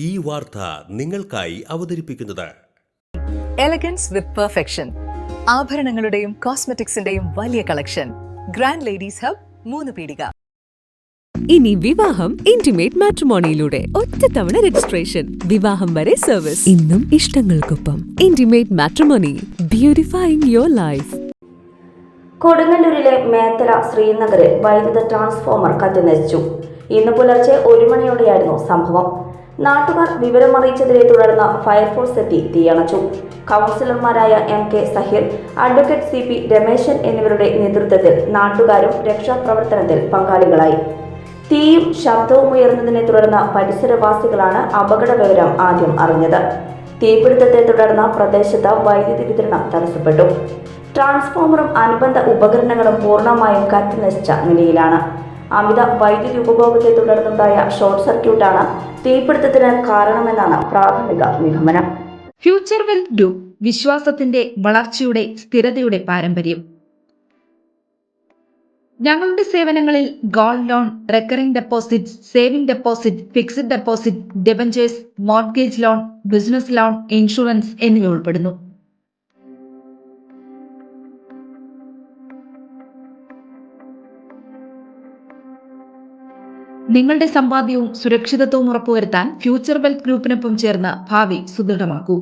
ഈ വാർത്ത നിങ്ങൾക്കായി അവതരിപ്പിക്കുന്നത് എലഗൻസ് വിത്ത് പെർഫെക്ഷൻ. ആഭരണങ്ങളുടെയും കോസ്മെറ്റിക്സിന്റെയും വലിയ കളക്ഷൻ. ഗ്രാൻഡ് ലേഡീസ് ഹബ്, 3 പീടിക. ഇനി വിവാഹം ഇന്റിമേറ്റ് മാട്രിമോണിയിലൂടെ ഒറ്റത്തവണ രജിസ്ട്രേഷൻ, വിവാഹം വരെ സർവീസ്. ഇന്നും ഇഷ്ടങ്ങൾക്കൊപ്പം intimate matrimony, beautifying your life. കൊടുങ്ങല്ലൂരിലെ മേത്തല ശ്രീനഗറിൽ വൈദ്യുത ട്രാൻസ്ഫോമർ കത്തിനശിച്ചു. ഇന്ന് പുലർച്ചെ 1 മണിയോടെയായിരുന്നു സംഭവം. നാട്ടുകാർ വിവരമറിയിച്ചതിനെ തുടർന്ന് ഫയർഫോഴ്സ് എത്തി തീയണച്ചു. കൗൺസിലർമാരായ MK Sahir, advocate CP Rameshan എന്നിവരുടെ നേതൃത്വത്തിൽ നാട്ടുകാരും രക്ഷാപ്രവർത്തനത്തിൽ പങ്കാളികളായി. തീയും ശബ്ദവും ഉയർന്നതിനെ തുടർന്ന് പരിസരവാസികളാണ് അപകട വിവരം ആദ്യം അറിഞ്ഞത്. തീപിടുത്തത്തെ തുടർന്ന് പ്രദേശത്ത് വൈദ്യുതി വിതരണം തടസ്സപ്പെട്ടു. ട്രാൻസ്ഫോമറും അനുബന്ധ ഉപകരണങ്ങളും പൂർണ്ണമായും കത്തിനശിച്ച നിലയിലാണ്. അമിത വൈദ്യുതി ഉപഭോഗത്തെ തുടർന്നുണ്ടായ ഷോർട്ട് സർക്യൂട്ടാണ് തീപിടുത്തത്തിന് കാരണമെന്നാണ് പ്രാഥമിക നിഗമനം. ഫ്യൂച്ചർ വെൽത്ത് ഗ്രൂപ്പ്, വിശ്വാസത്തിന്റെ വളർച്ചയുടെ സ്ഥിരതയുടെ പാരമ്പര്യം. ഞങ്ങളുടെ സേവനങ്ങളിൽ gold loan, recurring deposit, saving deposit, fixed deposit, debentures, mortgage loan, business loan, insurance എന്നിവ ഉൾപ്പെടുന്നു. നിങ്ങളുടെ സമ്പാദ്യവും സുരക്ഷിതത്വവും ഉറപ്പുവരുത്താൻ ഫ്യൂച്ചർ വെൽത്ത് ഗ്രൂപ്പിനൊപ്പം ചേർന്ന് ഭാവി സുദൃഢമാക്കൂ.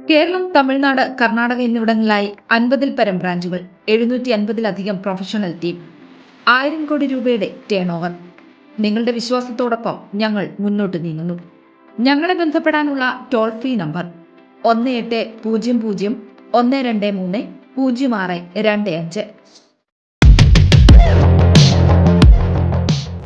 കേരളം, തമിഴ്നാട്, കർണാടക എന്നിവിടങ്ങളിലായി 50-ൽ പരം ബ്രാഞ്ചുകൾ, 750-ലധികം പ്രൊഫഷണൽ ടീം, 1000 കോടി രൂപയുടെ ടേൺ ഓവർ. നിങ്ങളുടെ വിശ്വാസത്തോടൊപ്പം ഞങ്ങൾ മുന്നോട്ട് നീങ്ങുന്നു. ഞങ്ങളെ ബന്ധപ്പെടാനുള്ള ടോൾ ഫ്രീ നമ്പർ 1800 123 0625.